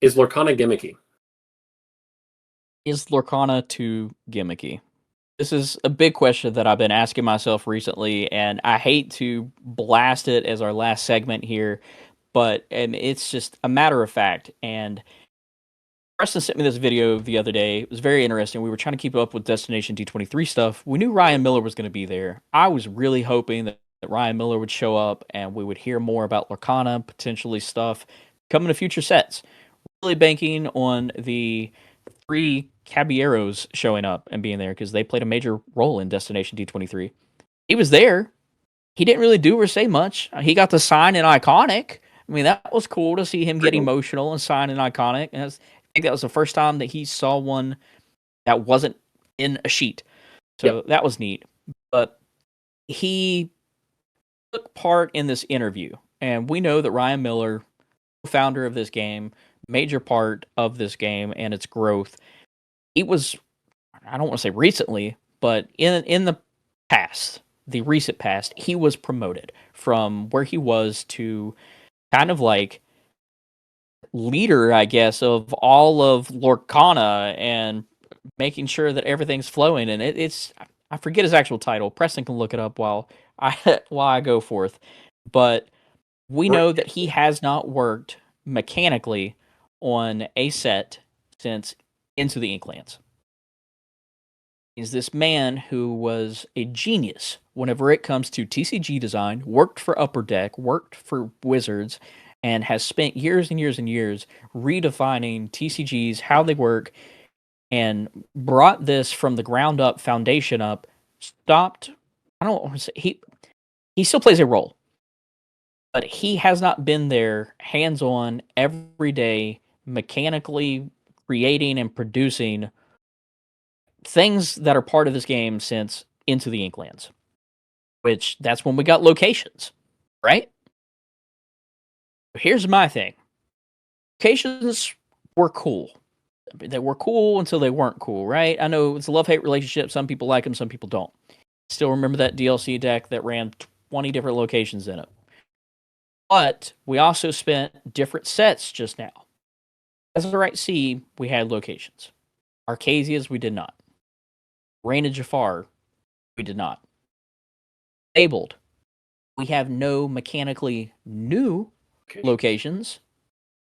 Is Lorcana gimmicky? Is Lorcana too gimmicky? This is a big question that I've been asking myself recently, and I hate to blast it as our last segment here, but it's just a matter of fact. And Preston sent me this video the other day. It was very interesting. We were trying to keep up with Destination D23 stuff. We knew Ryan Miller was going to be there. I was really hoping that Ryan Miller would show up and we would hear more about Lorcana, potentially stuff coming to future sets. Really banking on the 3 Caballeros showing up and being there because they played a major role in Destination D23. He was there. He didn't really do or say much. He got to sign an Iconic. I mean, that was cool to see him get emotional and sign an Iconic. And I think that was the first time that he saw one that wasn't in a sheet. So that was neat. But he took part in this interview. And we know that Ryan Miller, founder of this game, major part of this game and its growth, he was, I don't want to say recently, but in the past, the recent past, he was promoted from where he was to kind of like leader, I guess, of all of Lorcana and making sure that everything's flowing. And it's I forget his actual title. Preston can look it up while I go forth. But we know that he has not worked mechanically on a set since Into the Inklands. He's this man who was a genius whenever it comes to TCG design, worked for Upper Deck, worked for Wizards, and has spent years and years and years redefining TCGs, how they work, and brought this from the ground up, foundation up, stopped. I don't want to say he still plays a role, but he has not been there hands on every day, mechanically creating and producing things that are part of this game since Into the Inklands, which that's when we got locations, right? Here's my thing. Locations were cool. They were cool until they weren't cool, right? I know it's a love-hate relationship. Some people like them, some people don't. Still remember that DLC deck that ran 20 different locations in it. But we also spent different sets just now. As the Right Sea, we had locations. Arcasias, we did not. Reign of Jafar, we did not. Fabled, we have no mechanically new locations,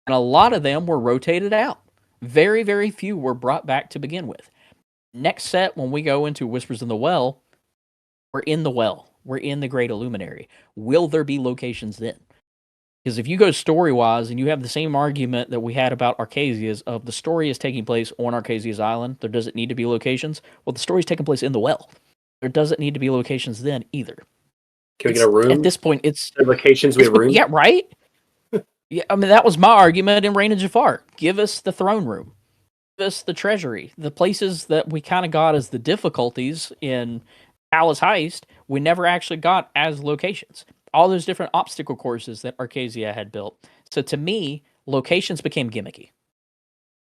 and a lot of them were rotated out. Very, very few were brought back to begin with. Next set, when we go into Whispers in the Well, we're in the Well. We're in the Great Illuminary. Will there be locations then? Because if you go story-wise and you have the same argument that we had about Arcasias of the story is taking place on Arcasia's Island, there doesn't need to be locations. Well, the story's taking place in the Well. There doesn't need to be locations then either. Can we get a room? At this point, it's... The locations we have room? Yeah, right? Yeah, I mean, that was my argument in Reign of Jafar. Give us the throne room. Give us the treasury. The places that we kind of got as the difficulties in Palace Heist, we never actually got as locations. All those different obstacle courses that Arcasia had built. So to me, locations became gimmicky.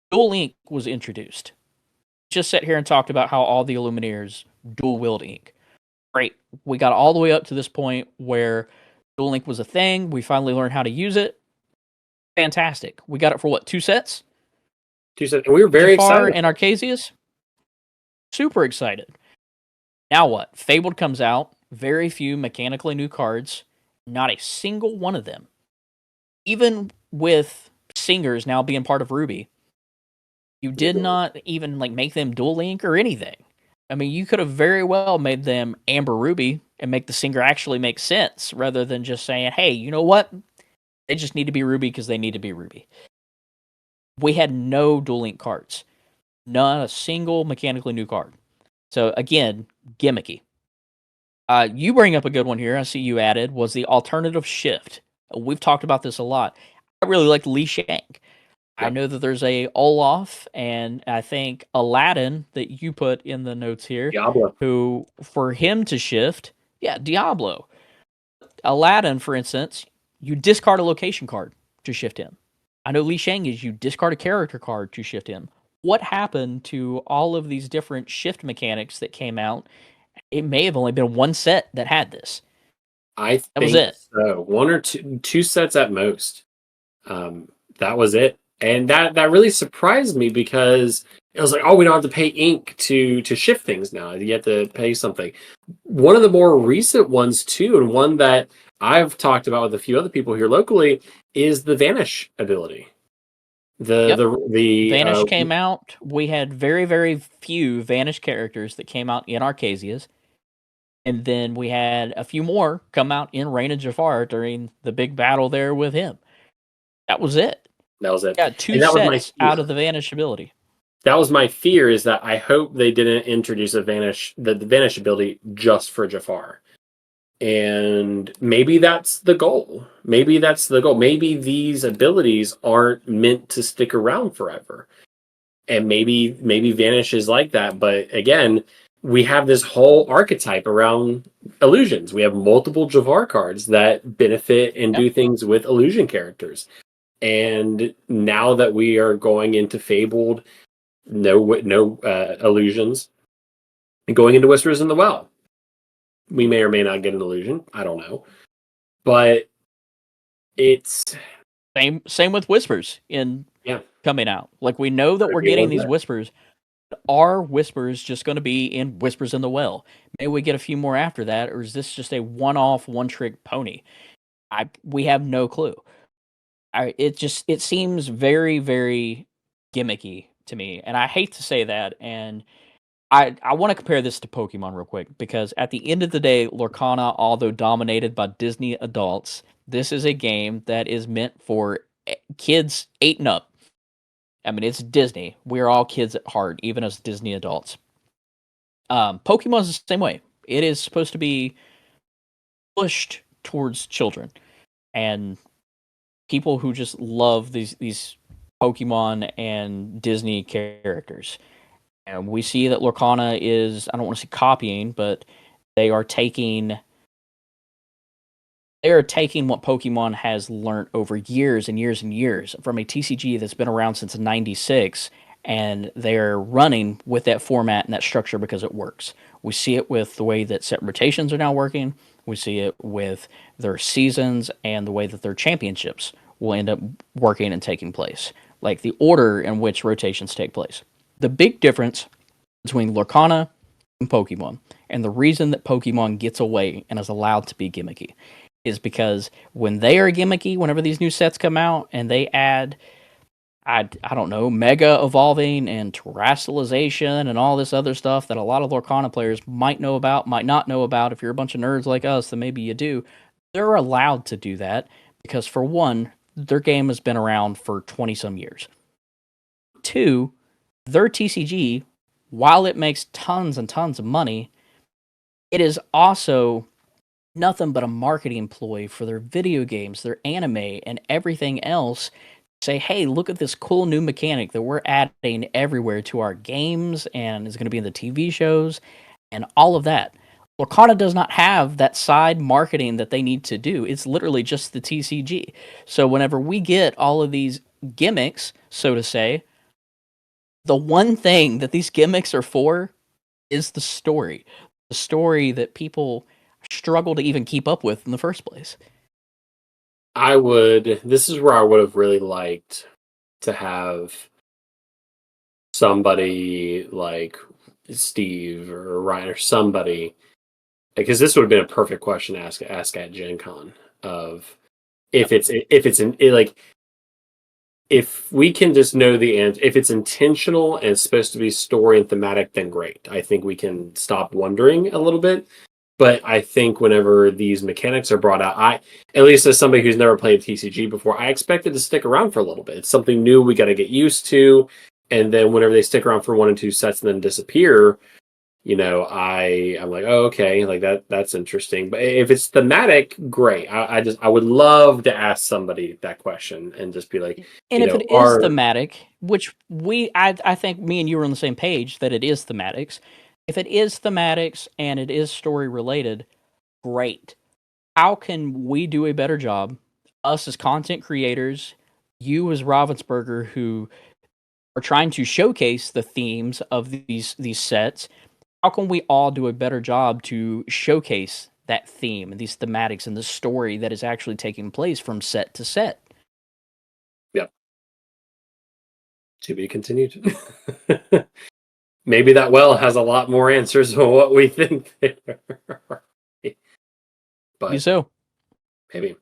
Dual Link was introduced. Just sat here and talked about how all the Illuminaires dual wield ink. Great. We got all the way up to this point where Dual Link was a thing. We finally learned how to use it. Fantastic. We got it for what, 2 sets? 2 sets. And we were very Jafar excited. And Arcasias? Super excited. Now what? Fabled comes out. Very few mechanically new cards. Not a single one of them. Even with Singers now being part of Ruby, you did not even like make them Dual Link or anything. I mean, you could have very well made them Amber Ruby and make the Singer actually make sense rather than just saying, hey, you know what? They just need to be Ruby because they need to be Ruby. We had no Dual Link cards. Not a single mechanically new card. So again, gimmicky. You bring up a good one here. I see you added was the alternative shift. We've talked about this a lot. I really like Li Shang. Yep. I know that there's a Olaf and I think Aladdin that you put in the notes here. Diablo. Who, for him to shift, Diablo. Aladdin, for instance, you discard a location card to shift him. I know Li Shang is you discard a character card to shift him. What happened to all of these different shift mechanics that came out? It may have only been one set that had this. I think that was it. So 1 or 2 sets at most. That was it. And that really surprised me because it was like, oh, we don't have to pay ink to shift things now. You have to pay something. One of the more recent ones too, and one that I've talked about with a few other people here locally, is the Vanish ability. The Vanish came out. We had very, very few Vanish characters that came out in Arcasias. And then we had a few more come out in Reign of Jafar during the big battle there with him. That was it. that was it. Got two And that was sets out of the Vanish ability. that was my fear, is that I hope they didn't introduce the Vanish ability just for Jafar. And maybe that's the goal. Maybe that's the goal. Maybe these abilities aren't meant to stick around forever. And maybe Vanish is like that. But again, we have this whole archetype around illusions. We have multiple Jafar cards that benefit and do things with illusion characters. And now that we are going into Fabled, no illusions, and going into Whispers in the Well, we may or may not get an illusion. I don't know, but it's same with Whispers in coming out. Like, we know that we're getting these Whispers. Are Whispers just going to be in Whispers in the Well? Maybe we get a few more after that, or is this just a one-off, one-trick pony? We have no clue. It seems very, very gimmicky to me, and I hate to say that. And I want to compare this to Pokemon real quick, because at the end of the day, Lorcana, although dominated by Disney adults, this is a game that is meant for kids 8 and up. I mean, it's Disney. We're all kids at heart, even as Disney adults. Pokemon is the same way. It is supposed to be pushed towards children and people who just love these Pokemon and Disney characters. And we see that Lorcana is, I don't want to say copying, but they are taking what Pokemon has learned over years and years and years from a TCG that's been around since '96, and they're running with that format and that structure because it works. We see it with the way that set rotations are now working. We see it with their seasons and the way that their championships will end up working and taking place, like the order in which rotations take place. The big difference between Lorcana and Pokemon, and the reason that Pokemon gets away and is allowed to be gimmicky, is because when they are gimmicky, whenever these new sets come out and they add, I don't know, Mega Evolving and Terrestrialization and all this other stuff that a lot of Lorcana players might know about, might not know about. If you're a bunch of nerds like us, then maybe you do. They're allowed to do that because, for one, their game has been around for 20-some years. 2, their TCG, while it makes tons and tons of money, it is also nothing but a marketing ploy for their video games, their anime, and everything else. Say, hey, look at this cool new mechanic that we're adding everywhere to our games and is going to be in the TV shows and all of that. Lorcana does not have that side marketing that they need to do. It's literally just the TCG. So whenever we get all of these gimmicks, so to say, the one thing that these gimmicks are for is the story. The story that people struggle to even keep up with in the first place. This is where I would have really liked to have somebody like Steve or Ryan or somebody, because this would have been a perfect question to ask at Gen Con, of if we can just know the answer. If it's intentional and it's supposed to be story and thematic, then great. I think we can stop wondering a little bit. But I think whenever these mechanics are brought out, at least as somebody who's never played TCG before, I expect it to stick around for a little bit. It's something new we got to get used to. And then whenever they stick around for 1 and 2 sets and then disappear, I'm like, oh, okay, like that's interesting. But if it's thematic, great. I would love to ask somebody that question and just be like, and if it is thematic, which I think me and you are on the same page that it is thematics. If it is thematics and it is story related, great. How can we do a better job, us as content creators, you as Ravensburger, who are trying to showcase the themes of these sets? How can we all do a better job to showcase that theme and these thematics and the story that is actually taking place from set to set? Yeah. To be continued. Maybe that well has a lot more answers than what we think there are. Maybe But so. maybe.